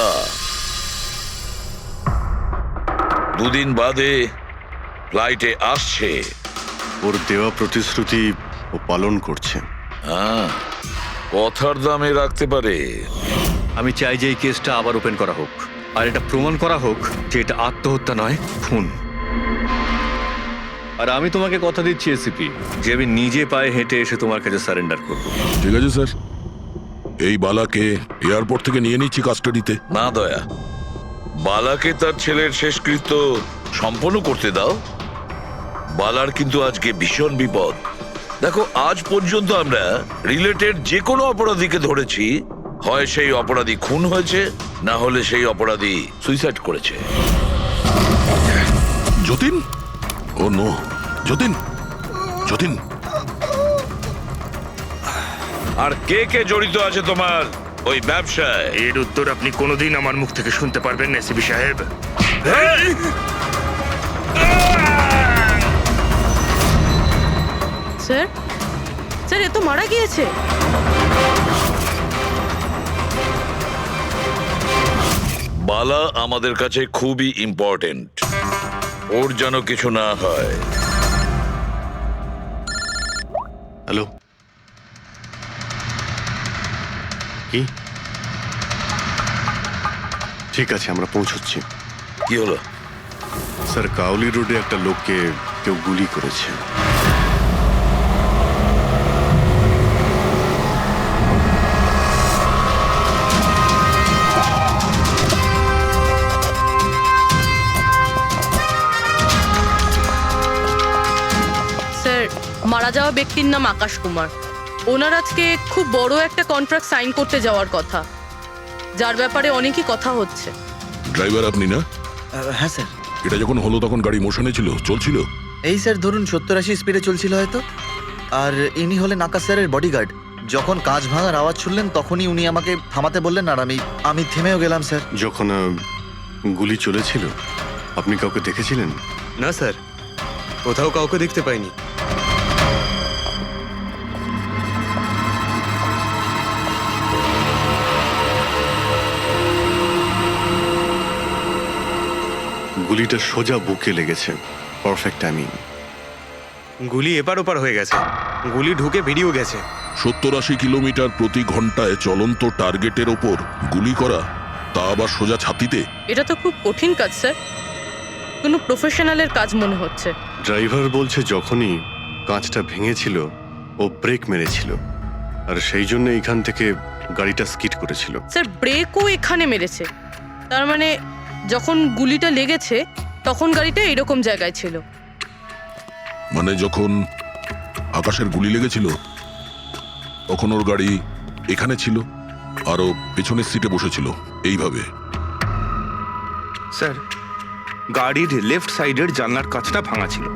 বালা 2 দিন বাদে ফ্লাইটে আসছে। ওর দেওয়া প্রতিশ্রুতি ও পালন করছে। হ্যাঁ, কথার দামে রাখতে পারে। আমি চাই যে এই কেসটা আবার ওপেন করা হোক, আর এটা প্রমাণ করা হোক যে এটা আত্মহত্যা নয়, খুন। আর আমি তোমাকে কথা দিচ্ছি এসিপি, যে আমি নিজে পায়ে হেঁটে এসে তোমার কাছে সারেন্ডার করবো। ঠিক আছে স্যার, এই বালাকে এয়ারপোর্ট থেকে নিয়ে নিচ্ছি কাস্টাডিতে। না দয়া, বালাকে তার ছেলের শেষকৃত্য সম্পন্ন করতে দাও। বালার কিন্তু আজকে ভীষণ বিপদ। দেখো, আজ পর্যন্ত আমরা রিলেটেড যে কোনো অপরাধীকে ধরেছি, হয় সেই অপরাধী খুন হয়েছে, না হলে সেই অপরাধী সুইসাইড করেছে। যতীন, ও নো, যতীন, যতীন। আর কে কে জড়িত আছে তোমার ওই ব্যবসায়? এর উত্তর আপনি কোনোদিন আমার মুখ থেকে শুনতে পারবেন না এসিপি সাহেব। স্যার, স্যার, এ তো মারা গিয়েছে। বালা আমাদের কাছে খুবই ইম্পর্টেন্ট, ওর যেন কিছু না হয়। হ্যালো, কি? ঠিক আছে, আমরা পৌঁছচ্ছি। কি হলো? স্যার, কাউলি রোডে একটা লোককে কেউ গুলি করেছে। স্যার, মারা যাওয়া ব্যক্তির নাম আকাশ কুমার। ওনার আজকে খুব বড় একটা কন্ট্রাক্ট সাইন করতে যাওয়ার কথা, যার ব্যাপারে অনেকই কথা হচ্ছে। ড্রাইভার আপনি না? হ্যাঁ স্যার। এটা যখন হলো তখন গাড়ি মোশনে ছিল, চলছিল? এই স্যার ধরুন 70-80 স্পিডে চলছিল হয়তো। আর ইনি হলেন আকাশ স্যারের বডিগার্ড। যখন কাঁচ ভাঙার আওয়াজ শুনলেন তখনই উনি আমাকে থামাতে বললেন, আর আমি থেমেও গেলাম স্যার। যখন গুলি চলেছিল আপনি কাউকে দেখেছিলেন? না স্যার, কোথাও কাউকে দেখতে পাইনি। গুলিটা সোজা বুকে লেগেছে, পারফেক্ট টাইমিং। গুলি এপার ওপার হয়ে গেছে, গুলি ঢুকে বেরিয়েও গেছে। 70-80 কিলোমিটার প্রতি ঘন্টায় চলন্ত টার্গেটের ওপর গুলি করা, তা আবার সোজা ছাতিতে। এটা তো খুব কঠিন কাজ স্যার, কোনো প্রফেশনালের কাজ মনে হচ্ছে। ড্রাইভার বলছে যখনই কাঁচটা ভেঙেছিল ও ব্রেক মেরেছিল, আর সেই জন্য এখান থেকে গাড়িটা স্কিড করেছিল। স্যার, ব্রেকও এখানে মেরেছে, তার মানে যখন গুলিটা লেগেছে তখন গাড়িটা এরকম জায়গায় ছিল। মানে যখন আকাশের গুলি লেগেছিল তখন ওর গাড়ি এখানে ছিল, আর ও পেছনের সিটে বসেছিল এইভাবে। স্যার, গাড়ির লেফট সাইডের জানলার কাঁচটা ভাঙা ছিল।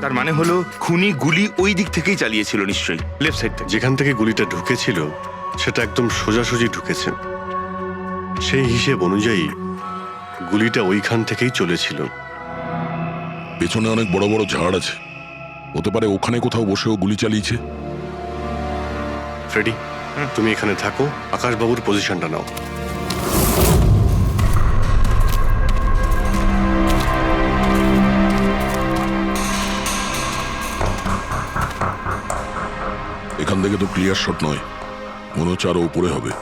তার মানে হলো খুনি গুলি ওই দিক থেকেই চালিয়েছিল, নিশ্চয়ই লেফট সাইড থেকে। যেখান থেকে গুলিটা ঢুকেছিল সেটা একদম সোজাসুজি ঢুকেছে। সেই হিসেব অনুযায়ী গুলিটা ওইখান থেকেই চলেছিল। পেছনে অনেক বড় বড় ঝাড় আছে, হতে পারে ওখানে কোথাও বসেও গুলি চালিয়েছে। ফ্রেডি, তুমি এখানে থাকো, আকাশবাবুর পজিশনটা নাও। এখান থেকে তো ক্লিয়ার শট নয়, মনে হচ্ছে আরো উপরে হবে।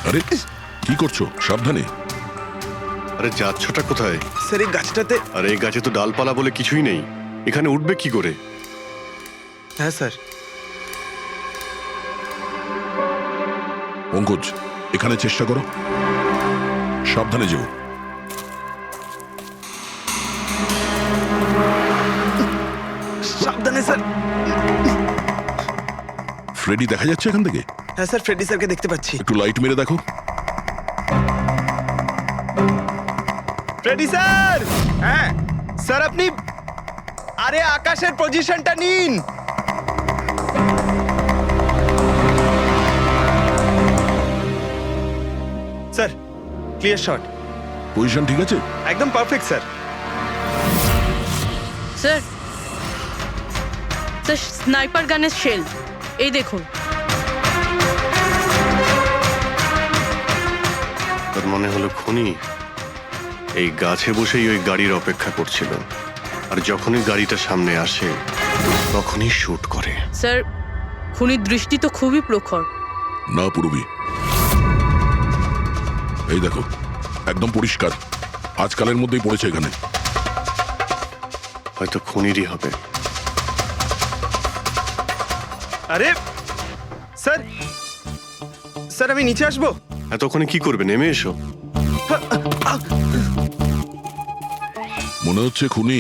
আরে কি করছো? সাবধানে। আরে যাচ্ছটা কোথায়? স্যার, এই গাছটাতে। আরে এই গাছে তো ডালপালা বলে কিছুই নেই, এখানে উঠবে কি করে? হ্যাঁ স্যার। পঙ্কজ, এখানে চেষ্টা করো, সাবধানে যেও। সাবধানে স্যার। ফ্রেডি দেখা যাচ্ছে এখান থেকে? হ্যাঁ স্যার, ফ্রেডি স্যারকে দেখতে পাচ্ছি। একটু লাইট মেরে দেখো। Freddie sir! হ্যাঁ স্যার, আপনি আরে আকাশের পজিশনটা নিন। Sir, clear shot. পজিশন ঠিক আছে? একদম perfect sir. Sir, sir, sniper গানের শেল। এই দেখুন। তার মনে হলো খুনি এই গাছে বসেই ওই গাড়ির অপেক্ষা করছিল, আর যখনই গাড়িটা সামনে আসে তখনই শুট করে। স্যার, খুনির দৃষ্টি তো খুবই প্রখর। না পূর্বী, এই দেখো একদম পরিষ্কার, আজকালের মধ্যেই পড়েছে এখানে। হয়তো খুনিরই হবে। আরে স্যার, স্যার আমি নিচে আসবো? এতক্ষণে কি করবে, নেমে এসো। মনে হচ্ছে খুনি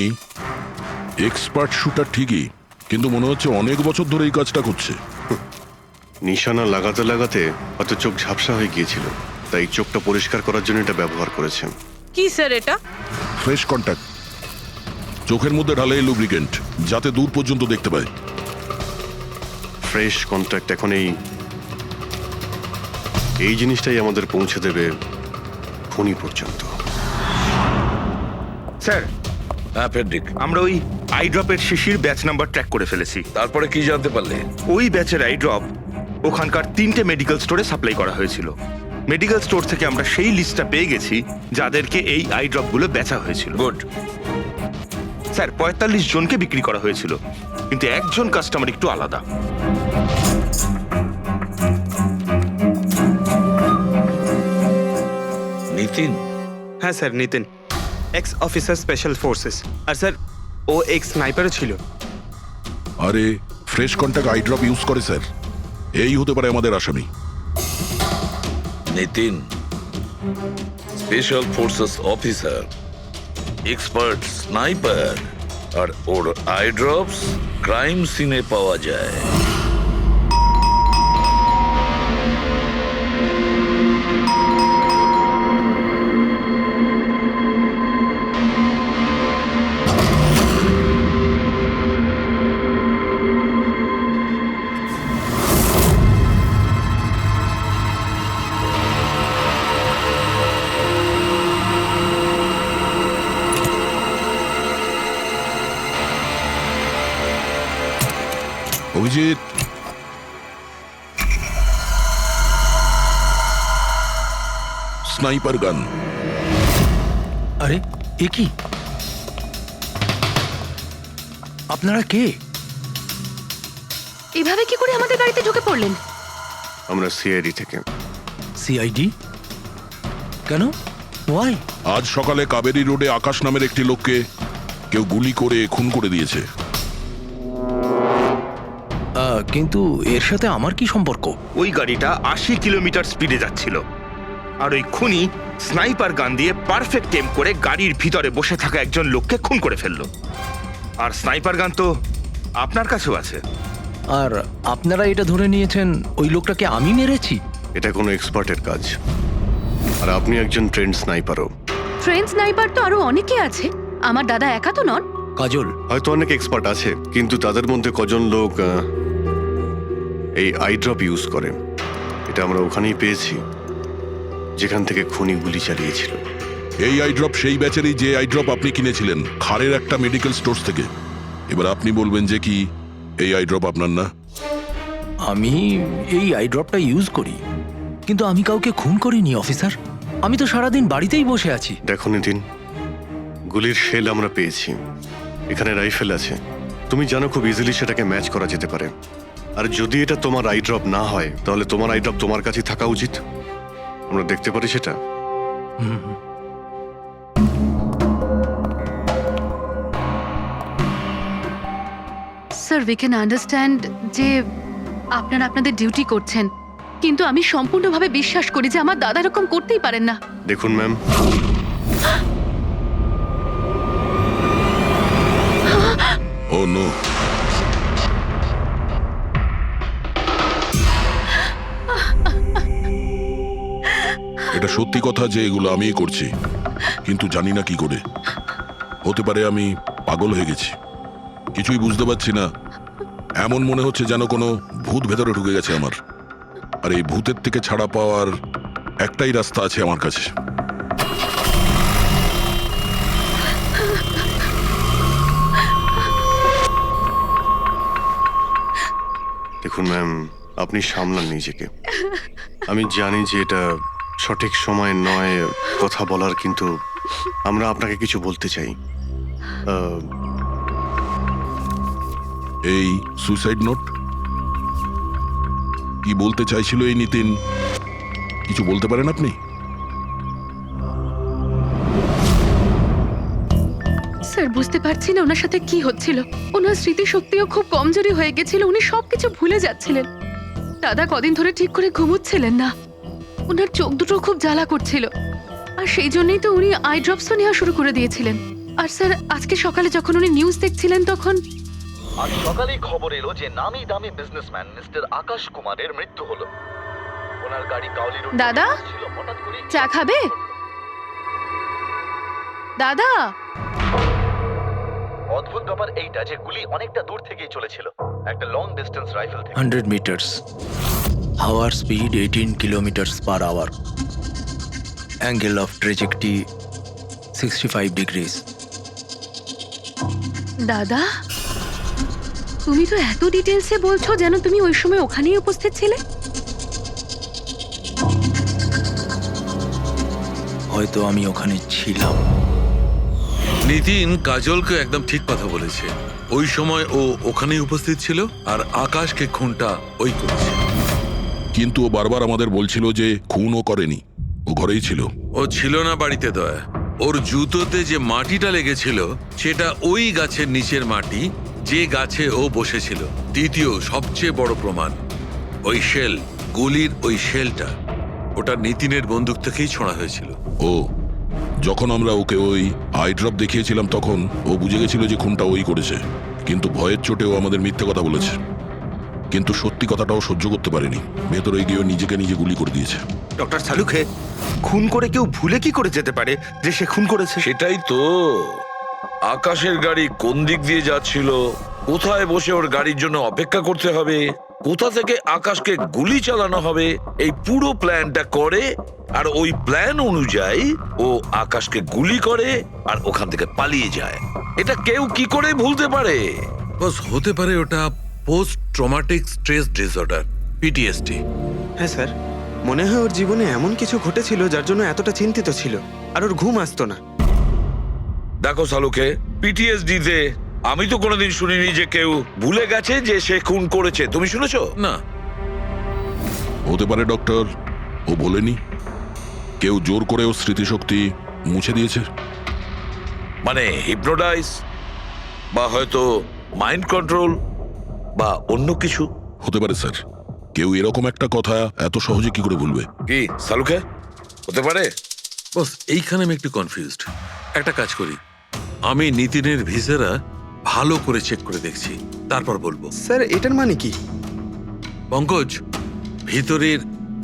এক্সপার্ট শুটার ঠিকই, কিন্তু মনে হচ্ছে অনেক বছর ধরে এই কাজটা করছে। নিশানা লাগাতে লাগাতে হয়তো চোখ ঝাপসা হয়ে গিয়েছিল, তাই চোখটা পরিষ্কার করার জন্য এটা ব্যবহার করেছেন। কি স্যার এটা? ফ্রেশ কন্ট্যাক্ট, চোখের মধ্যে ঢালে লুব্রিকেন্ট, যাতে দূর পর্যন্ত দেখতে পায়। ফ্রেশ কন্ট্যাক্ট এখন এই জিনিসটাই আমাদের পৌঁছে দেবে খুনি পর্যন্ত। স্যার, হ্যাঁ ফেডরিক, আমরা ওই আই ড্রপের শিশির ব্যাচ নাম্বার ট্র্যাক করে ফেলেছি। তারপরে কি জানতে পারলে? ওই ব্যাচের আই ড্রপ ওখানকার 3টে মেডিকেল স্টোরে সাপ্লাই করা হয়েছিল। মেডিকেল স্টোর থেকে আমরা সেই লিস্টটা পেয়ে গেছি যাদেরকে এই আই ড্রপগুলো বেচা হয়েছিল। গুড। স্যার, 45 জনকে বিক্রি করা হয়েছিল, কিন্তু একজন কাস্টমার একটু আলাদা। নিতিন? হ্যাঁ sir, Nitin, ex officer special forces. আর স্যার ও এক্স স্নাইপারও ছিল। আরে fresh contact eye drop use করে স্যার, এই হতে পারে আমাদের আসামি। Nitin special forces officer, expert sniper, আর ওর আই ড্রপস ক্রাইম সিনে পাওয়া যায়। অভিজিৎ, স্নাইপার গান। আরে এ কি? আপনারা কে? এভাবে কি করে আমাদের বাড়িতে ঢুকে পড়লেন? আমরা সিআইডি থেকে। সিআইডি? কেন? ওয়াই? আজ সকালে কাবেরী রোডে আকাশ নামের একটি লোককে কেউ গুলি করে খুন করে দিয়েছে। কিন্তু এর সাথে আমার কি সম্পর্ক? ওই গাড়িটা 80 কিলোমিটার স্পিডে যাচ্ছিল, আর ওই খুনি স্নাইপার গান দিয়ে পারফেক্ট টেম করে গাড়ির ভিতরে বসে থাকা একজন লোককে খুন করে ফেললো। আর স্নাইপার গান তো আপনার কাছেও আছে। আর আপনারা এটা ধরে নিয়েছেন ওই লোকটাকে আমি মেরেছি? এটা কোনো এক্সপার্টের কাজ, আর আপনি একজন ট্রেন্ড স্নাইপারও। ট্রেন স্নাইপার তো আরো অনেকে আছে, আমার দাদা একা তো নন। কাজল, হয়তো অনেক এক্সপার্ট আছে, কিন্তু তাদের মধ্যে কজন লোক এই আই ড্রপ ইউজ করে, এটা আমরা ওখানেই পেয়েছি যেখান থেকে খুনি গুলি চালিয়েছিল। এই আই ড্রপ সেই ব্যাচেরই যে আই ড্রপ আপনি কিনেছিলেন খারের একটা মেডিকেল স্টোর থেকে। এবার আপনি বলবেন যে কি এই আই ড্রপ আপনার না? আমি এই আই ড্রপটা ইউজ করি, কিন্তু আমি কাউকে খুন করিনি অফিসার। আমি তো সারাদিন বাড়িতেই বসে আছি। দেখো নিতিন, গুলির শেল আমরা পেয়েছি, এখানে রাইফেল আছে, তুমি জানো খুব ইজিলি সেটাকে ম্যাচ করা যেতে পারে। আর যদি এটা তোমার আই ড্রপ না হয়, তাহলে তোমার আই ড্রপ তোমার কাছে থাকা উচিত। আমরা দেখতে পারি সেটা। স্যার, উই ক্যান আন্ডারস্ট্যান্ড যে আপনারা আপনাদের ডিউটি করছেন, কিন্তু আমি সম্পূর্ণভাবে বিশ্বাস করি যে আমার দাদা এরকম করতেই পারেন না। দেখুন ম্যাম, ও নো, এটা সত্যি কথা যে এগুলো আমিই করছি, কিন্তু জানি না কি করে। হতে পারে আমি পাগল হয়ে গেছি, কিছুই বুঝতে পারছি না। এমন মনে হচ্ছে যেন কোনো ভূত ভেতরে ঢুকে গেছে আমার, আর এই ভূতের থেকে ছাড়া পাওয়ার একটাই রাস্তা আছে আমার কাছে। দেখুন ম্যাম, আপনি সামলান নিজেকে। আমি জানি যে এটা সঠিক সময় নয় কথা বলার, কিন্তু আমরা আপনাকে কিছু বলতে চাই। এই সুইসাইড নোট কি বলতে চাইছিল এই নিতিন, কিছু বলতে পারেন আপনি? স্যার বুঝতে পারছি না ওনার সাথে কি হচ্ছিল। ওনার স্মৃতিশক্তিও খুব কমজোরি হয়ে গেছিল, উনি সবকিছু ভুলে যাচ্ছিলেন। দাদা কদিন ধরে ঠিক করে ঘুমোচ্ছিলেন না, ওনার চোখ দুটো খুব জ্বালা করছিল, আর সেই জন্যই তো উনি আই ড্রপসও নেওয়া শুরু করে দিয়েছিলেন। আর স্যার আজকে সকালে যখন উনি নিউজ দেখছিলেন তখন আজ সকালেই খবর এলো যে নামি দামি বিজনেসম্যান মিস্টার আকাশ কুমারের মৃত্যু হলো। ওনার গাড়ি কাউলি রোড দাদা ছিল, হঠাৎ করে চা খাবে? দাদা অদ্ভুত ব্যাপার এইটা যে গুলি অনেকটা দূর থেকেই চলেছিল, একটা লং ডিস্টেন্স রাইফেল থেকে। 100 meters. Hour speed 18 kilometers per hour. Angle of trajectory 65 degrees. দাদা তুমি তো এত ডিটেলসে বলছো যেন তুমি ওই সময় ওখানেই উপস্থিত ছিলে। হয়তো আমি ওখানে ছিলাম। নিতিন কাজলকে একদম ঠিক কথা বলেছে। ওই সময় ও ওখানেই উপস্থিত ছিল আর আকাশকে খুনটা ওই করেছে। কিন্তু ও বারবার আমাদের বলছিল যে খুনও করেনি, ও ঘরেই ছিল। ও ছিল না বাড়িতে দয়া। ওর জুতোতে যে মাটিটা লেগেছিল সেটা ওই গাছের নিচের মাটি যে গাছে ও বসেছিল। দ্বিতীয় সবচেয়ে বড় প্রমাণ, ওই শেল, গুলির ওই শেলটা ওটা নিতিনের বন্দুক থেকেই ছোঁড়া হয়েছিল। ও যখন আমরা ওকে ওই আই ড্রপ দেখিয়েছিলাম তখন ও বুঝে গেছিল যে খুনটা ওই করেছে, কিন্তু ভয়ের চোটে ও আমাদের মিথ্যে কথা বলেছে। কিন্তু সত্যি কথাটাও সহ্য করতে পারেনি, ভেতরে গিয়ে নিজেকে নিজে গুলি করে দিয়েছে। ডক্টর সালুখে, খুন করে কেউ ভুলে কি করে যেতে পারে যে সে খুন করেছে? সেটাই তো, আকাশের গাড়ি কোন দিক দিয়ে যাচ্ছিল, কোথায় বসে ওর গাড়ির জন্য অপেক্ষা করতে হবে, কোথা থেকে আকাশকে গুলি চালানো হবে, এই পুরো প্ল্যানটা করে, আর ওই প্ল্যান অনুযায়ী ও আকাশকে গুলি করে আর ওখান থেকে পালিয়ে যায়। এটা কেউ কি করে ভুলতে পারে? বস হতে পারে ওটা post traumatic stress disorder, PTSD. হ্যাঁ স্যার, মনে হয় ওর জীবনে এমন কিছু ঘটেছিল যার জন্য এতটা চিন্তিত ছিল, আর ওর ঘুম আসতো না। দেখো সালুকে, পিটিএসডি তে আমি তো কোনোদিন শুনিনি যে কেউ ভুলে গেছে যে সে খুন করেছে। তুমি শুনেছো? না। হতে পারে ডক্টর, ও বলেনি, কেউ জোর করে ওর স্মৃতিশক্তি মুছে দিয়েছে। মানে হিপনোটাইজ, বা হয়তো মাইন্ড কন্ট্রোল, বা অন্য কিছু। হতে পারে স্যার, কেউ এরকম একটা কথা এত সহজে কি করে বলবে? কি সালুকে, হতে পারে? বস এইখানে আমি একটু কনফিউজড। একটা কাজ করি, আমি নিতিনের ভিসারা ভালো করে চেক করে দেখছি, তারপর বলবো। স্যার এটার মানে কি? পঙ্কজ, ভিতরের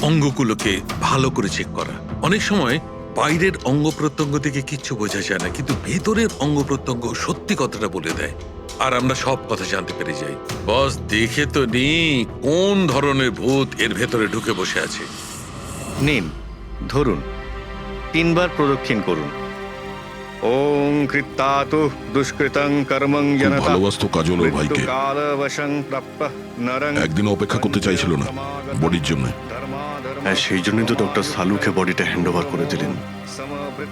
অঙ্গগুলোকে ভালো করে চেক করা। অনেক সময় বাইরের অঙ্গ প্রত্যঙ্গ থেকে কিচ্ছু বোঝা যায় না, কিন্তু ভেতরের অঙ্গ প্রত্যঙ্গ সত্যি কথাটা বলে দেয়, আর আমরা সব কথা জানতে পেরে যাই। বস দেখে তো নি কোন ধরনের ভূত এর ভেতরে ঢুকে বসে আছে। নিন, ধরুন, 3 বার প্রদক্ষিণ করুন। ওং কৃত্তাতু দুষ্কৃতং কর্মং খুব জনতা ভালোবাসতো কাজল ওর ভাইকে, কালবশং প্রাপ্যঃ নরং একদিনও অপেক্ষা করতে চাইছিল না বডির জন্য। হ্যাঁ, সেই জন্যই তো ডক্টর সালুকে বডিটা হ্যান্ড ওভার করে দিলেন।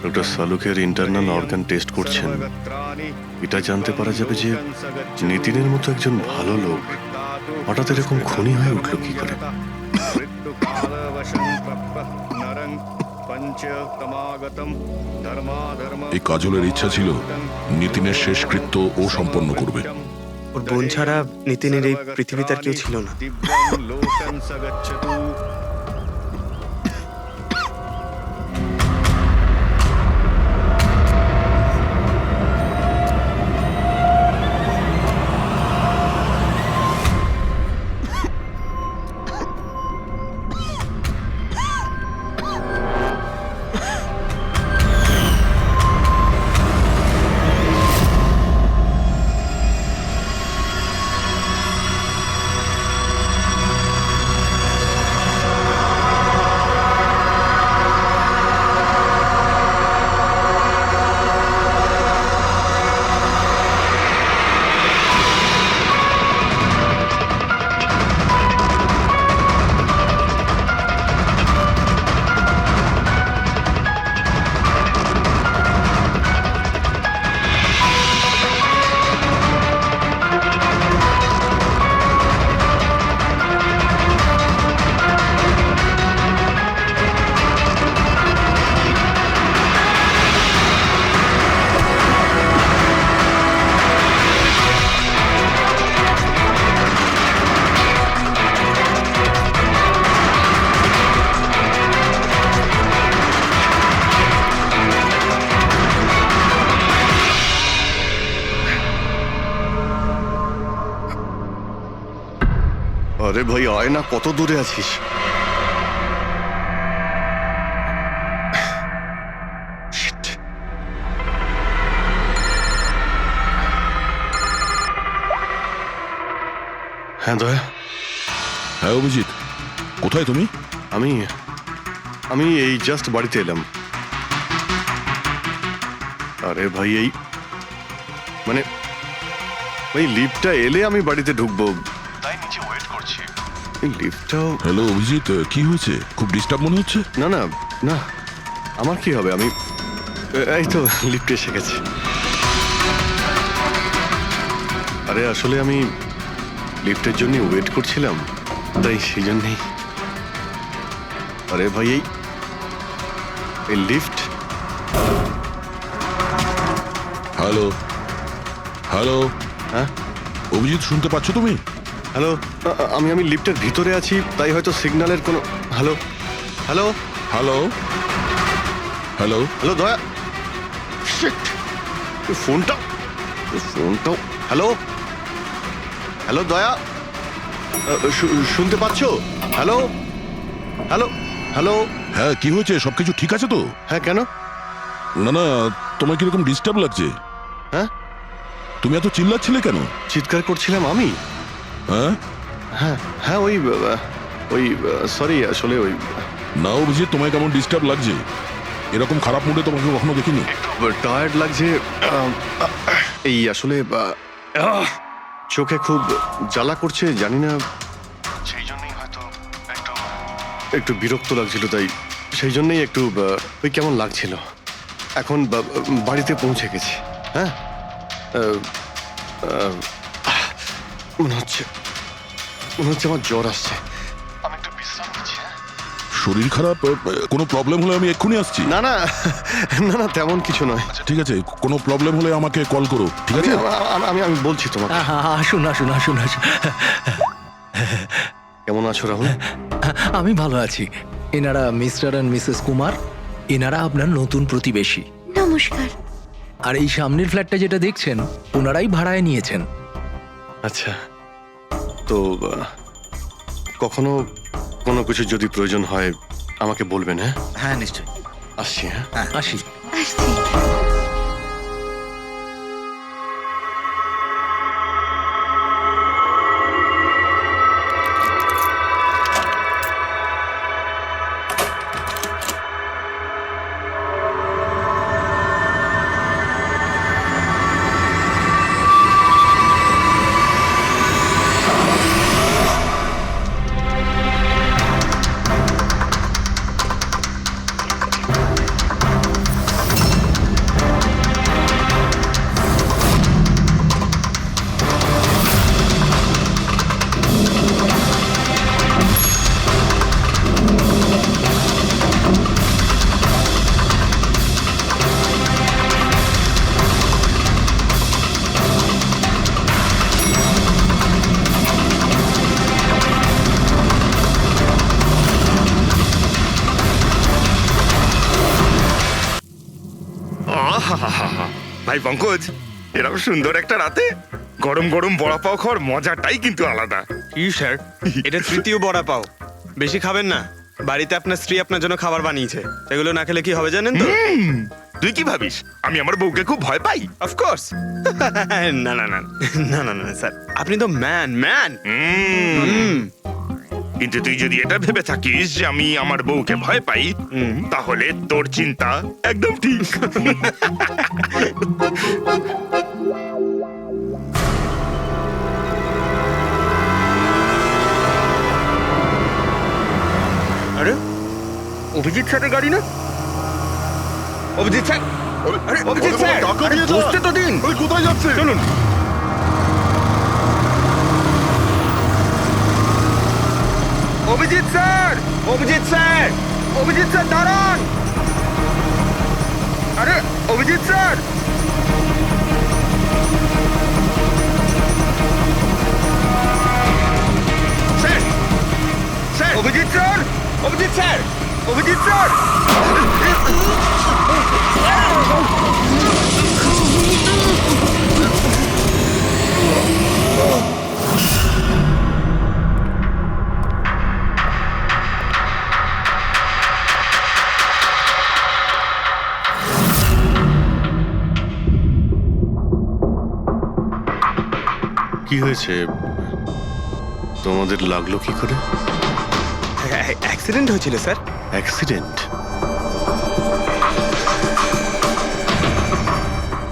ডক্টর সালুকের ইন্টারনাল অর্গান টেস্ট করছেন, এটা জানতে পারা যাবে যে নিতিনের মতো একজন ভালো লোক হঠাৎ এরকম খুনি হয়ে উঠল কি করে। এই কাজলের ইচ্ছা ছিল নিতিনের শেষকৃত্য ও সম্পন্ন করবে। ওর বোন ছাড়া নিতিনের এই পৃথিবীতে আর কেউ ছিল না। আরে ভাই আয় না, কত দূরে আছিস? Shit. হ্যাঁ দয়া, হ্যাঁ অভিজিৎ, কোথায় তুমি? আমি আমি এই জাস্ট বাড়িতে এলাম। আরে ভাই এই মানে ভাই লিফটটা এলে আমি বাড়িতে ঢুকবো, তাই নিচে ওয়েট করছি। এই লিফটটাও হ্যালো অভিজিৎ, কি হয়েছে? খুব ডিস্টার্ব মনে হচ্ছে। না না না, আমার কি হবে, আমি এই তো লিফটে এসে গেছি। আরে আসলে আমি লিফটের জন্য ওয়েট করছিলাম, তাই সেই জন্যেই। আরে ভাই এই লিফট। হ্যালো হ্যালো, হ্যাঁ অভিজিৎ শুনতে পাচ্ছ তুমি? হ্যালো, আমি লিফটের ভিতরে আছি, তাই হয়তো সিগন্যালের কোনো। Hello hello hello hello, hello দয়া, শিট, ফোনটাও। হ্যালো হ্যালো দয়া, শুনতে পাচ্ছ? Hello hello hello. হ্যাঁ কি হয়েছে? সবকিছু ঠিক আছে তো? হ্যাঁ কেন? না না, তোমার কিরকম ডিস্টার্ব লাগছে? হ্যাঁ তুমি এত চিল্লাচ্ছিলে কেন? চিৎকার করছিলাম আমি? হ্যাঁ হ্যাঁ হ্যাঁ ওই সরি, আসলে ওই না অভিজিৎ, তোমায় কেমন ডিস্টার্ব লাগছে? এরকম খারাপ মুডে তোমাকে কখনো দেখিনি। টায়ার্ড লাগছে, এই আসলে চোখে খুব জ্বালা করছে, জানি না, সেই জন্যই হয়তো একটু বিরক্ত লাগছিল, তাই সেই জন্যই একটু ওই কেমন লাগছিল। এখন বাড়িতে পৌঁছে গেছি। হ্যাঁ মনে হচ্ছে আমার জ্বর আসছে, আমি একটু বিশ্রাম নিচ্ছি। শরীর খারাপ? কোনো প্রবলেম হলে আমি এক্ষুনি আসছি। না না না না, তেমন কিছু নয়। ঠিক আছে, কোনো প্রবলেম হলে আমাকে কল করো, ঠিক আছে? আমি আমি বলছি তোমাকে। আসুন আসুন আসুন আসুন। কেমন আছো রাহুল? আমি ভালো আছি। এনারা মিস্টার অ্যান্ড মিসেস কুমার, এনারা আপনার নতুন প্রতিবেশী। নমস্কার। আর এই সামনের ফ্ল্যাটটা যেটা দেখছেন, ওনারাই ভাড়ায় নিয়েছেন। আচ্ছা, তো কখনো কোনো কিছু যদি প্রয়োজন হয় আমাকে বলবেন। হ্যাঁ হ্যাঁ নিশ্চয়ই। আসছি। হ্যাঁ আসি। আসছি। ভাই পঙ্কজ, এরকম সুন্দর একটা রাতে গরম গরম বড়া পাও খাওয়ার মজাটাই কিন্তু আলাদা। স্যার, এটা তৃতীয় বড়া পাও, বেশি খাবেন না। বাড়িতে আপনার স্ত্রী আপনার জন্য খাবার বানিয়েছে, এগুলো না খেলে কি হবে জানেন তো? তুই কি ভাবিস আমি আমার বউকে খুব ভয় পাই? অফকোর্স। না না না না না না স্যার, আপনি তো ম্যান। কিন্তু তুই যদি এটা ভেবে থাকিস যে আমি আমার বউকে ভয় পাই, তাহলে তোর চিন্তা একদম ঠিক। আরে অভিজিৎ স্যারের গাড়ি না? অভিজিৎ স্যার, আরে অভিজিৎ স্যার, আরে বসতে তো দিন। কোথায় যাচ্ছে? চলুন। Abhijit sir, Abhijit sir, Abhijit sir দাঁড়ান। আরে Abhijit sir, sir, sir, Abhijit sir, Abhijit sir, Abhijit sir. হয়েছে তোমাদের লাগলো কি করে? অ্যাক্সিডেন্ট হয়েছিল স্যার। অ্যাক্সিডেন্ট?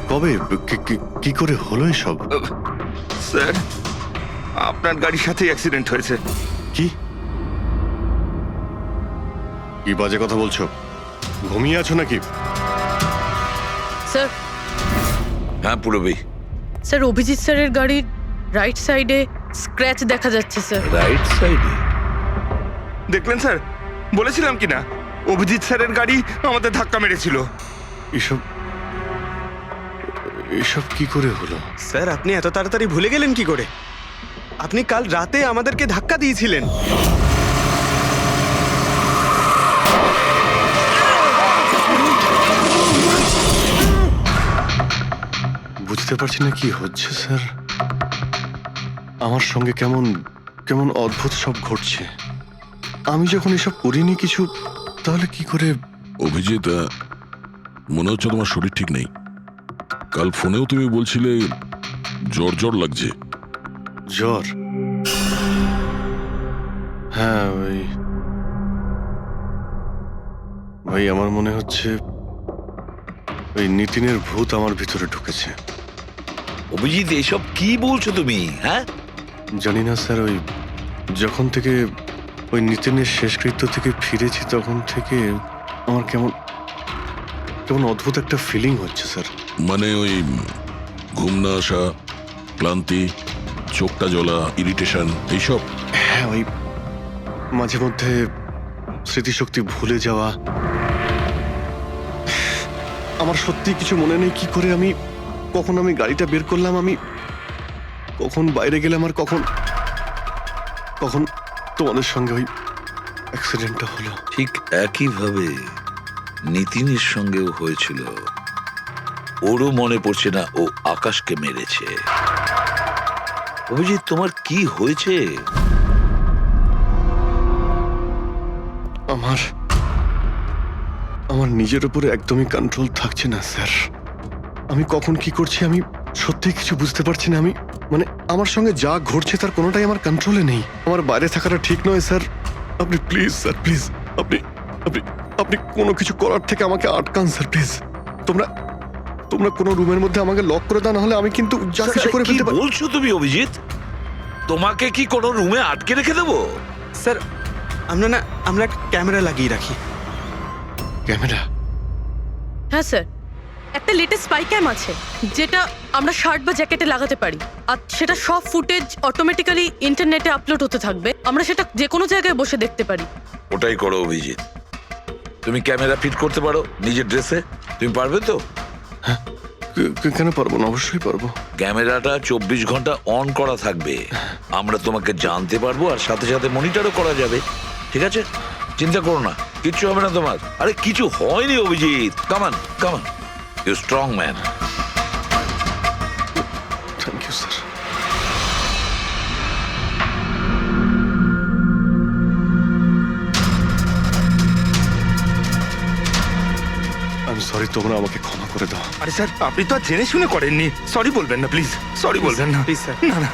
কবে? কি করে হলো এসব? স্যার, আপনার গাড়ির সাথেই অ্যাক্সিডেন্ট হয়েছে। কি কি বাজে কথা বলছো? ঘুমিয়ে আছো নাকি? স্যার হ্যাঁ পুরবী, স্যার অভিজিৎ স্যারের গাড়ির রাইট সাইডে স্ক্র্যাচ দেখা যাচ্ছে স্যার। রাইট সাইডে? দেখলেন স্যার, বলেছিলাম কি না, অভিজিৎ স্যারের গাড়ি আমাদের ধাক্কা মেরেছিল। এসব এসব কি করে হলো? স্যার আপনি এত তাড়াতাড়ি ভুলে গেলেন কি করে? আপনি কাল রাতে আমাদেরকে ধাক্কা দিয়েছিলেন। বুঝতে পারছি না কি হচ্ছে স্যার। আমার সঙ্গে কেমন কেমন অদ্ভুত সব ঘটছে। আমি যখন এসব করিনি কিছু, তাহলে কি করে? অভিজিৎ, মনে হচ্ছে তোমার শরীর ঠিক নেই। কাল ফোনেও তুমি বলছিলে জ্বর জ্বর লাগছে। জ্বর? হ্যাঁ ভাই আমার মনে হচ্ছে ওই নিতিনের ভূত আমার ভিতরে ঢুকেছে। অভিজিৎ এসব কি বলছো তুমি? হ্যাঁ জানি না স্যার, ওই যখন থেকে ওই নিতিনের শেষকৃত্য থেকে ফিরেছি তখন থেকে আমার কেমন কেমন অদ্ভুত একটা ফিলিং হচ্ছে স্যার। মানে ওই ঘুম না আসা, ক্লান্তি, চোখটা জ্বলা, ইরিটেশন, এইসব? হ্যাঁ, ওই মাঝে মধ্যে স্মৃতিশক্তি ভুলে যাওয়া। আমার সত্যি কিছু মনে নেই কি করে আমি কখন আমি গাড়িটা বের করলাম, আমি কখন বাইরে গেলাম, আর কখন কখন তোমাদের সঙ্গে ওই অ্যাক্সিডেন্টটা হলো। ঠিক একইভাবে নিতিনের সঙ্গেও হয়েছিল। ওরও মনে পড়ছে না ও আকাশকে মেরেছে। অভিজিৎ তোমার কি হয়েছে? আমার নিজের উপরে একদমই কন্ট্রোল থাকছে না স্যার। আমি কখন কি করছি আমি সত্যি কিছু বুঝতে পারছি না। আমি মানে আমার সঙ্গে যা ঘটছে তার কোনোটাই আমার কন্ট্রোলে নেই। আমার বাইরে থাকাটা ঠিক নয় স্যার। আপনি প্লিজ স্যার, প্লিজ আপনি আপনি আপনি কোনো কিছু করার থেকে আমাকে আটকান স্যার, প্লিজ। তোমরা তোমরা কোনো রুমের মধ্যে আমাকে লক করে দাও, না হলে আমি কিন্তু যা কিছু করে কি ফেলতে পারি। বলছো তুমি অভিজিৎ? তোমাকে কি কোনো রুমে আটকে রেখে দেবো? স্যার আমরা একটা ক্যামেরা লাগিয়ে রাখি। ক্যামেরা? হ্যাঁ স্যার, একটা লেটেস্ট স্পাই ক্যাম আছে যেটা আমরা শার্ট বা জ্যাকেটে লাগাতে পারি, আর সেটা সব ফুটেজ অটোমেটিক্যালি ইন্টারনেটে আপলোড হতে থাকবে। আমরা সেটা যে কোনো জায়গায় বসে দেখতে পারি। ওটাই করো অভিজিৎ। তুমি ক্যামেরা ফিট করতে পারো নিজের ড্রেসে? তুমি পারবে তো? কেন পারবো না? অবশ্যই পারবো। ক্যামেরাটা 24 ঘন্টা অন করা থাকবে। আমরা তোমাকে জানতে পারবো, আর সাথে সাথে মনিটরও করা যাবে। ঠিক আছে, চিন্তা করো না, কিচ্ছু হবে না তোমার। আরে কিছু হয়নি Abhijit. Come on come on, you strong man. Thank you sir. আমি সরি, তোমরা আমাকে ক্ষমা করে দাও। আরে স্যার, আপনি তো আর জেনে শুনে করেননি। সরি বলবেন না প্লিজ, সরি বলবেন না প্লিজ স্যার। না না।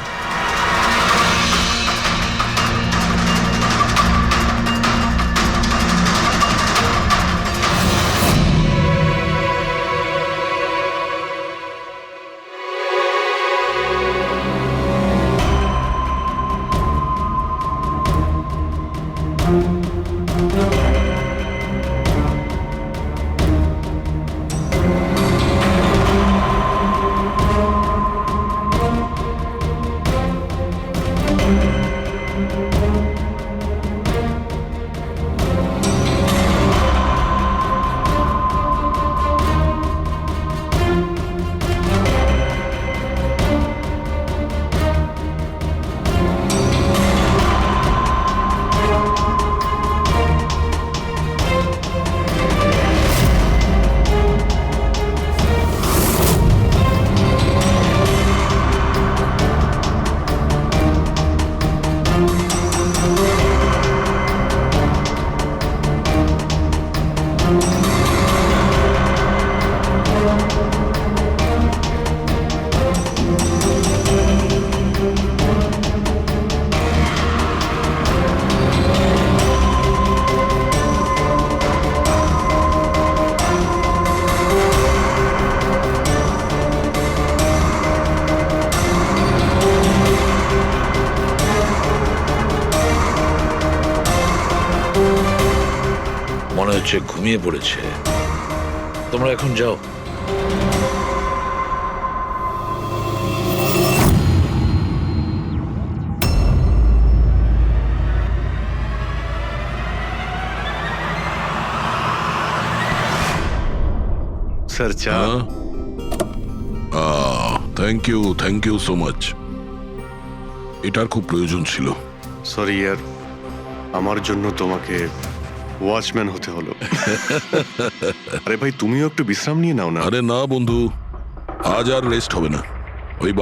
মনে হচ্ছে ঘুমিয়ে পড়েছে। তোমরা এখন যাও। স্যার চা। Thank you so much. এটার খুব প্রয়োজন ছিল। সরি ইয়ার, আমার জন্য তোমাকে ওয়াচম্যান হতে হলো। আরে ভাই, তুমিও একটু বিশ্রাম নিয়ে নাও না। আরে না বন্ধু, আজ আর রেস্ট হবে না। ওই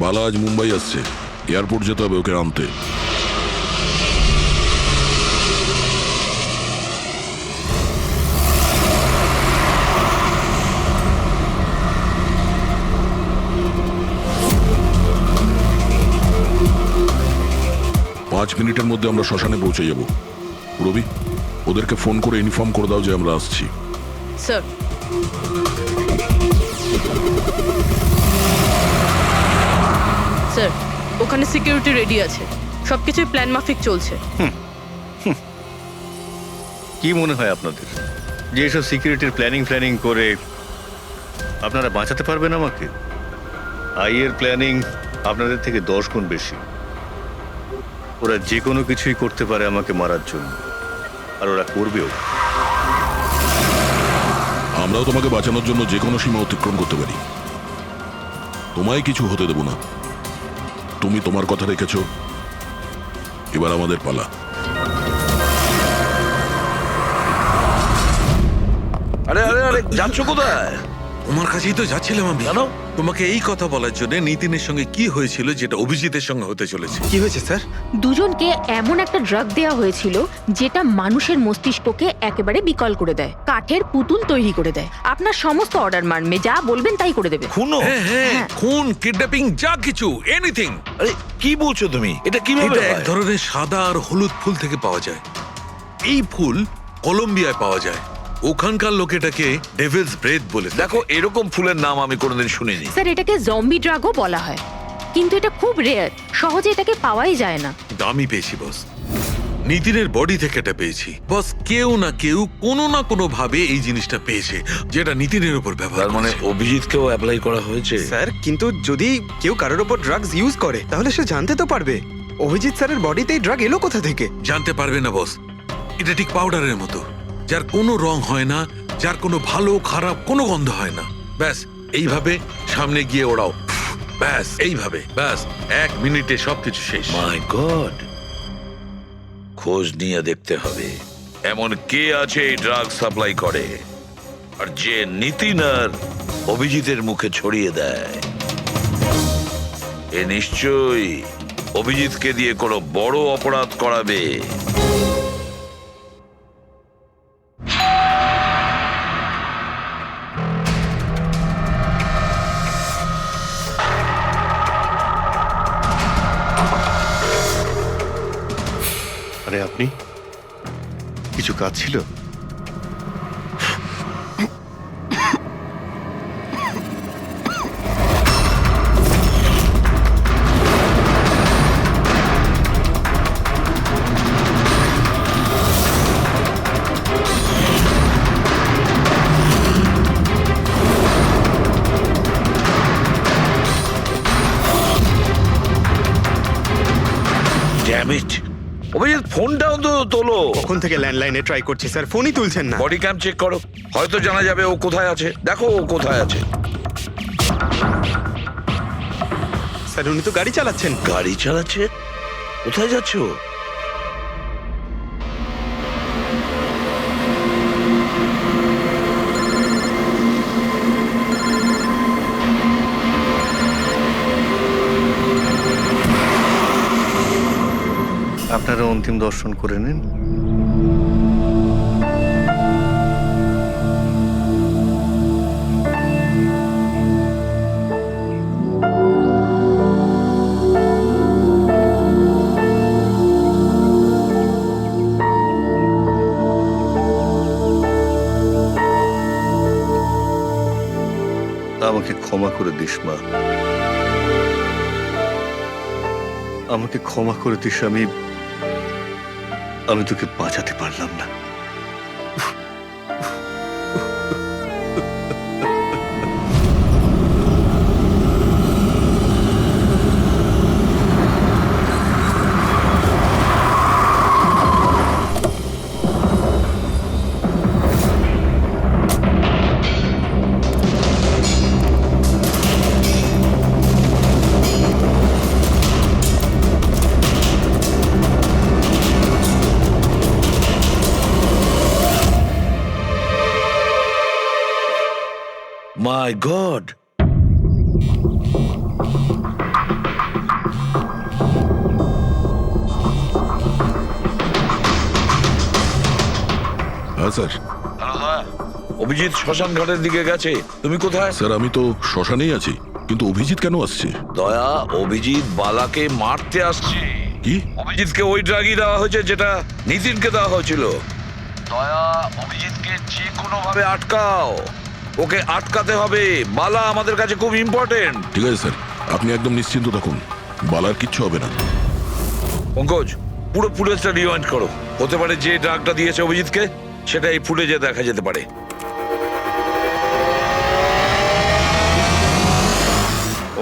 বালা আজ মুম্বাই আসছে, এয়ারপোর্ট যেতে হবে ওকে আনতে। পাঁচ মিনিটের মধ্যে আমরা শ্মশানে পৌঁছে যাব। রবি, ওদেরকে ফোন করে ইনফর্ম করে দাও যে আমরা আসছি। স্যার, স্যার ওখানে সিকিউরিটি রেডি আছে, সবকিছুই প্ল্যান মাফিক চলছে। কি মনে হয় আপনাদের যে এসব সিকিউরিটির প্ল্যানিং করে আপনারা বাঁচাতে পারবেন আমাকে? আইয়ের প্ল্যানিং আপনাদের থেকে 10 গুণ বেশি। ওরা যে কোনো কিছুই করতে পারে আমাকে মারার জন্য, আর ওরা করবেও। আমরাও তোমাকে বাঁচানোর জন্য যে কোনো সীমা অতিক্রম করতে পারি। তোমায় কিছু হতে দেব না। তুমি তোমার কথা রেখেছ, এবার আমাদের পালা। আরে আরে আরে, যাচ্ছ কোথায়? তোমার কাছেই তো যাচ্ছিলাম আমি। কেন? তোমাকে এই কথা বলার জন্য নিতিনের সঙ্গে কি হয়েছিল যেটা অভিজিতের সঙ্গে হতে চলেছে। কি হয়েছে স্যার? দুজনকে এমন একটা ড্রাগ দেওয়া হয়েছিল যেটা মানুষের মস্তিষ্ককে একেবারে বিকল করে দেয়, কাঠের পুতুল তৈরি করে দেয়। আপনার সমস্ত অর্ডার মানবে, যা বলবেন তাই করে দেবে। খুনো? হ্যাঁ, খুন, কিডন্যাপিং, যা কিছু, এনিথিং। আরে কি বলছো তুমি? এটা কিভাবে এটা এক হয়? ধরনের সাদা আর হলুদ ফুল থেকে পাওয়া যায়। এই ফুল কলম্বিয়ায় পাওয়া যায়। ওখানকার লোক এটাকে ডেভিলস ব্রেথ বলে থাকে। দেখো, এরকম ফুলের নাম আমি কোনোদিন শুনিনি। স্যার, এটাকে জম্বি ড্রাগও বলা হয়, কিন্তু এটা খুব রেয়ার, সহজে এটাকে পাওয়াই যায় না। কিন্তু আমি পেয়েছি বস, নিতিনের বডি থেকে এটা পেয়েছি। বস, কেউ না কেউ কোনো না কোনো ভাবে এই জিনিসটা পেয়েছে যেটা নিতিনের উপর ব্যবহার তার মানে করেছে। অভিজিৎকেও অ্যাপ্লাই করা হয়েছে। স্যার, কিন্তু যদি কেউ কারোর ওপর ড্রাগস ইউজ করে তাহলে সে জানতে তো পারবে অভিজিৎ স্যারের বডিতে এই ড্রাগ এলো কোথা থেকে। জানতে পারবে না বস, এটা ঠিক পাউডারের মতো, যার কোনো রং হয় না, যার কোনো ভালো খারাপ কোনো গন্ধ হয় না। ব্যাস এইভাবে সামনে গিয়ে ওড়াও, ব্যাস এইভাবে, ব্যাস 1 মিনিটে সবকিছু শেষ। মাই গড, খোঁজ নিয়ে দেখতে হবে এমন কে আছে এই ড্রাগ সাপ্লাই করে আর যে নিতিন আর অভিজিতের মুখে ছড়িয়ে দেয়। এ নিশ্চয়ই অভিজিৎকে দিয়ে কোনো বড় অপরাধ করাবে। আরে আপনি, কিছু কাজ ছিল? ড্যাম ইট, অভিজিৎ ফোনটাও তো তোলো। কখন থেকে ল্যান্ডলাইনে ট্রাই করছি স্যার, ফোনই তুলছেন না। বডি ক্যাম চেক করো, হয়তো জানা যাবে ও কোথায় আছে। দেখো ও কোথায় আছে। স্যার, উনি তো গাড়ি চালাচ্ছেন। গাড়ি চালাচ্ছে? কোথায় যাচ্ছ? আপনারা অন্তিম দর্শন করে নিন। আমাকে ক্ষমা করে দিস মা, আমাকে ক্ষমা করে দিস। আমি তোকে বাঁচাতে পারলাম না। মাই গড, হ্যাঁ স্যার। অভিজিৎ শ্মশান ঘাটের দিকে গেছে। তুমি কোথায়? স্যার আমি তো শ্মশানেই আছি, কিন্তু অভিজিৎ কেন আসছে? দয়া, অভিজিৎ বালাকে মারতে আসছে। কি? অভিজিৎকে ওই ড্রাগই দেওয়া হয়েছে যেটা নিতিনকে দেওয়া হয়েছিল। দয়া, অভিজিৎকে যে কোনো ভাবে আটকাও, ওকে আটকাতে হবে। বালা আমাদের কাছে খুব ইম্পর্টেন্ট। ঠিক আছে স্যার, আপনি একদম নিশ্চিন্ত থাকুন, বালার কিচ্ছু হবে না। পঙ্কজ, পুরো ফুটেজটা রিওয়াইন্ড করো। হতে পারে যে ড্রাগটা দিয়েছে অভিজিৎকে সেটা এই ফুটেজে দেখা যেতে পারে।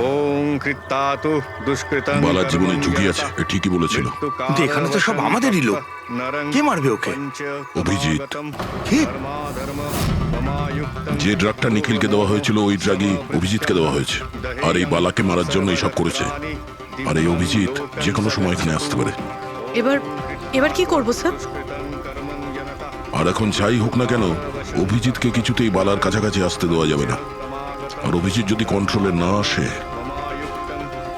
ওম কৃত্তাতু দুষ্কৃতং বালার জীবনে ঝুঁকি আছে, এ ঠিকই বলেছিল। কিন্তু এখানে তো সব আমাদেরই লোক। কে মারবে ওকে? অভিজিৎ। কি? যে ড্রাগটা নিখিলকে দেওয়া হয়েছিল ওই ড্রাগই অভিজিৎকে দেওয়া হয়েছে, আর এই বালাকে মারার জন্য এইসব করেছে। আর এই অভিজিৎ যে কোনো সময় এখানে আসতে পারে। এবার কি করবো স্যার? আর এখন যাই হোক না কেন, অভিজিৎকে কিছুতেই বালার কাছাকাছি আসতে দেওয়া যাবে না। আর অভিজিৎ যদি কন্ট্রোলে না আসে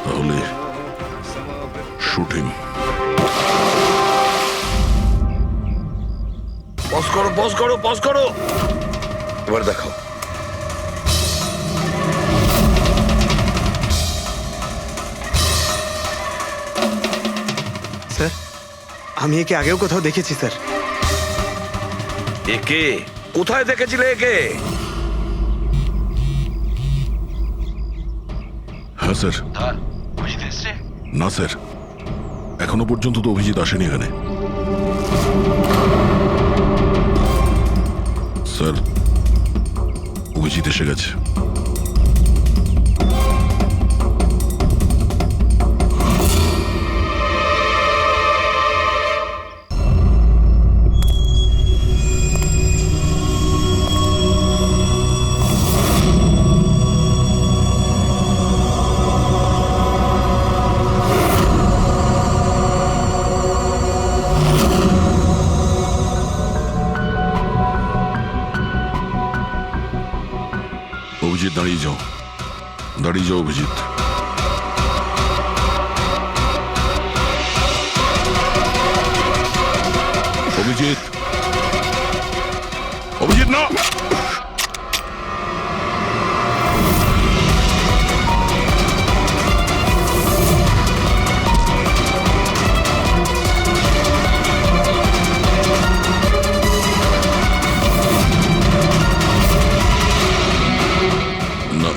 তাহলে শুটিং। পজ করো, পজ করো, পজ করো। এবার দেখো। স্যার, আমি একে আগেও কোথাও দেখেছি স্যার। একে কোথায় দেখেছিলে একে? হ্যাঁ স্যার। না স্যার, এখনো পর্যন্ত তো অভিজিৎ আসেনি এখানে। স্যার, অভিজিৎ এসে গেছে। অভিজিৎ দাঁড়িয়ে যাও, দাঁড়িয়ে যাও অভিজিৎ। অভিজিৎ, অভিজিৎ না। না।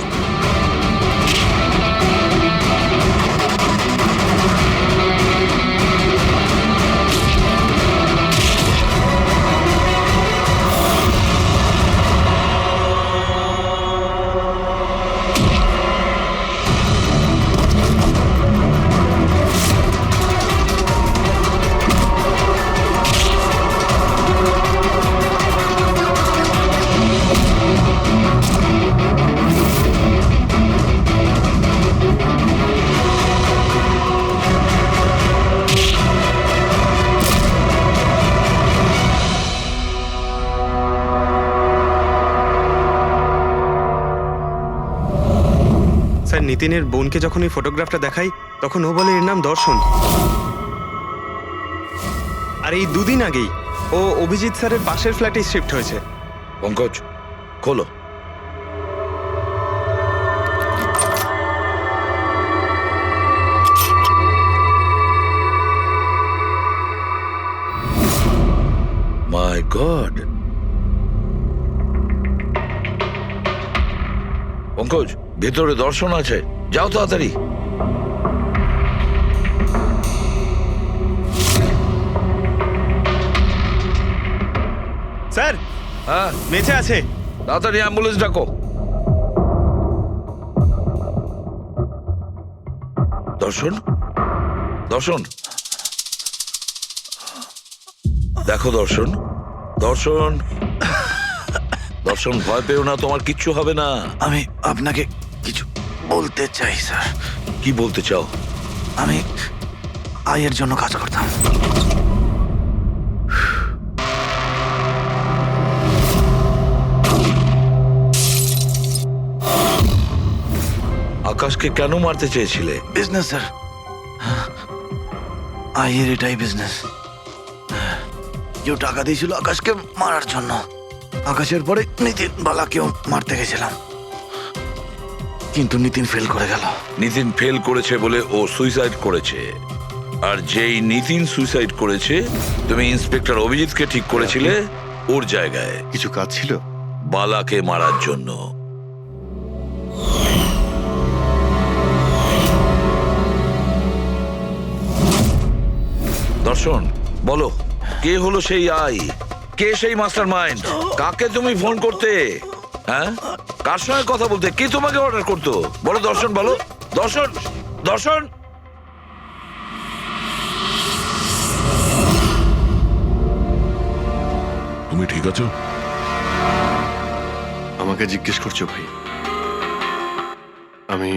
স্যার, নিতিনের বোনকে যখন এই ফটোগ্রাফটা দেখাই তখন ও বলে এর নাম দর্শন। আর এই দুদিন আগেই ও অভিজিৎ স্যারের পাশের ফ্ল্যাটে শিফট হয়েছে। পঙ্কজ, খোলো। মাই গড। পঙ্কজ, ভেতরে দর্শন আছে, যাও তাড়াতাড়ি। স্যার, হ্যাঁ, বেঁচে আছে। তাড়াতাড়ি অ্যাম্বুলেন্স ডাকো। দর্শন, দর্শন, দেখো দর্শন, দর্শন, দর্শন, ভয় পেও না, তোমার কিচ্ছু হবে না। আমি আপনাকে কিছু বলতে চাই স্যার। কি বলতে চাও? আমি আয়ের জন্য কাজ করতাম। আকাশকে কেন মারতে চেয়েছিলে? বিজনেস স্যার, আইয়ের এটাই বিজনেস। কেউ টাকা দিয়েছিল আকাশকে মারার জন্য। আকাশের পরে নিতিন বালাকেও মারতে গেছিলাম, কিন্তু নিতিন ফেল করে গেল। নিতিন ফেল করেছে বলে ও সুইসাইড করেছে, আর যেই নিতিন সুইসাইড করেছে তুমি ইন্সপেক্টর অভিজিৎকে ঠিক করেছিলে ওর জায়গায় কিছু কাজ ছিল? বালাকে মারার জন্য। দর্শন, বলো কে হলো সেই আই? কে সেই মাস্টার মাইন্ড? কাকে তুমি ফোন করতে? হ্যাঁ, কার সঙ্গে কথা বলতে? কে তোমাকে অর্ডার করতো? বলো দর্শন, বলো দর্শন। দর্শন, তুমি ঠিক আছো? আমাকে জিজ্ঞেস করছো ভাই? আমি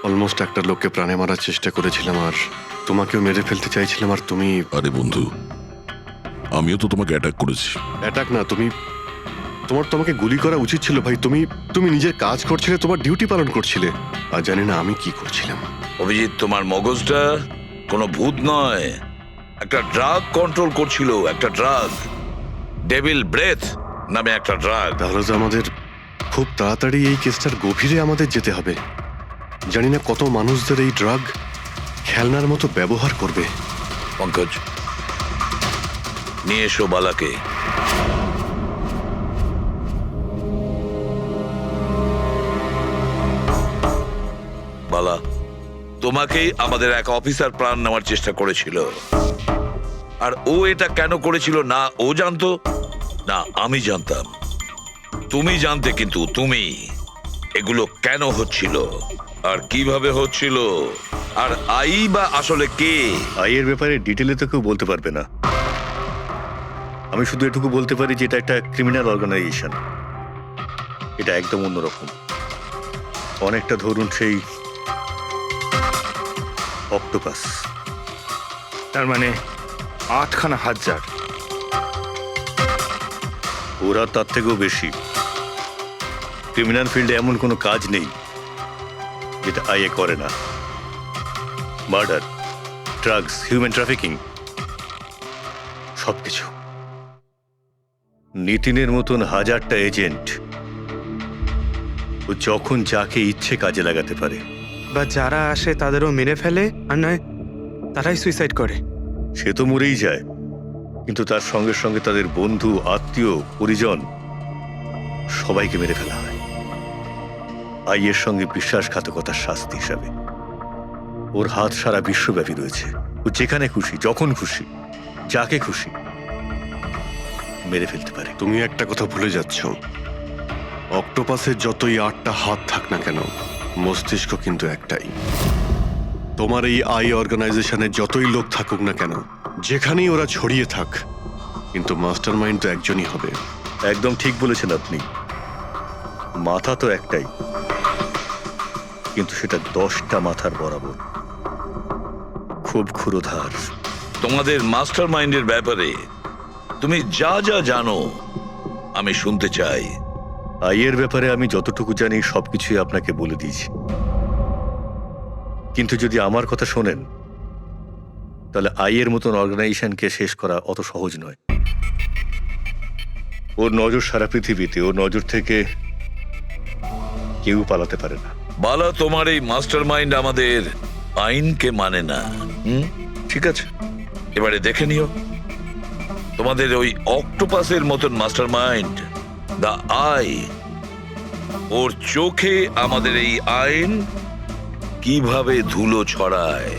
অলমোস্ট একটা লোককে প্রাণে মারার চেষ্টা করেছিলাম, আর তোমাকেও মেরে ফেলতে চাইছিলাম, আর তুমি... আরে বন্ধু, আমিও তো তোমাকে অ্যাটাক করেছি। অ্যাটাক না, তোমাকে গুলি করা উচিত ছিল ভাই। তুমি নিজের কাজ করছিলে, তোমার ডিউটি পালন করছিলে, আর জানি না আমি কি করছিলাম। অভিজিৎ, তোমার মগজটা কোনো ভূত নয়, একটা ড্রাগ কন্ট্রোল করছিল। একটা ড্রাগ, ডেভিল ব্রেথ নামে একটা ড্রাগ। তাহলে তো আমাদের খুব তাড়াতাড়ি এই কেসটার গভীরে আমাদের যেতে হবে। জানি না কত মানুষদের এই ড্রাগ খেলনার মতো ব্যবহার করবে। পঙ্কজ, নিয়ে এসো বালাকে। বালা, তোমাকেই আমাদের এক অফিসার প্রাণ নেওয়ার চেষ্টা করেছিল, আর ও এটা কেন করেছিল না ও জানতো না আমি জানতাম। তুমি জানতে, কিন্তু তুমি এগুলো কেন হচ্ছিল আর কিভাবে হচ্ছিল, আর আই বা আসলে কে? আইয়ের ব্যাপারে ডিটেলে তো কেউ বলতে পারবে না। আমি শুধু এটুকু বলতে পারি যে এটা একটা ক্রিমিনাল অর্গানাইজেশন। এটা একদম অন্যরকম, অনেকটা ধরুন সেই অক্টোপাস। তার মানে 8খানা হাজার। ওরা তার থেকেও বেশি। ক্রিমিনাল ফিল্ডে এমন কোনো কাজ নেই যেটা আইএ করে না। মার্ডার, ড্রাগস, হিউম্যান ট্রাফিকিং, সবকিছু। নিতিনের মতন হাজারটা এজেন্ট, ও যখন যাকে ইচ্ছে কাজে লাগাতে পারে। বা যারা আসে তাদেরও মেরে ফেলে, আর নয় তারাই সুইসাইড করে। সে তো মরেই যায়, কিন্তু তার সঙ্গে সঙ্গে তাদের বন্ধু, আত্মীয়, পরিজন সবাইকে মেরে ফেলা হয় আইয়ের সঙ্গে বিশ্বাসঘাতকতার শাস্তি হিসাবে। ওর হাত সারা বিশ্বব্যাপী রয়েছে। ও যেখানে খুশি, যখন খুশি, যাকে খুশি মেরে ফেলতে পারে। তুমি একটা কথা ভুলে যাচ্ছ, অক্টোপাসের যতই 8টা হাত থাক না কেন, মস্তিষ্ক কিন্তু একটাই। তোমার এই আই অর্গানাইজেশনে যতই লোক থাকুক না কেন, যেখানেই ওরা ছড়িয়ে থাক, কিন্তু মাস্টার মাইন্ড তো একজনই হবে। একদম ঠিক বলেছেন আপনি। মাথা তো একটাই, কিন্তু সেটা 10টা মাথার বরাবর, খুব ক্ষুরোধার। তোমাদের মাস্টার মাইন্ডের ব্যাপারে তুমি যা যা জানো আমি শুনতে চাই। আইয়ের ব্যাপারে আমি যতটুকু জানি সবকিছুই আপনাকে বলে দিয়েছি, কিন্তু যদি আমার কথা শোনেন তাহলে আইয়ের মতন অর্গানাইজেশনকে শেষ করা অত সহজ নয়। ওর নজর সারা পৃথিবীতে, ওর নজর থেকে কেউ পালাতে পারে না। বালা, তোমার এই মাস্টার মাইন্ড আমাদের আইনকে মানে না। ঠিক আছে, এবারে দেখে নিও তোমাদের ওই অক্টোপাসের মতন মাস্টার মাইন্ড, দ্য আই, ওর চোখে আমাদের এই আইন কিভাবে ধুলো ছড়ায়।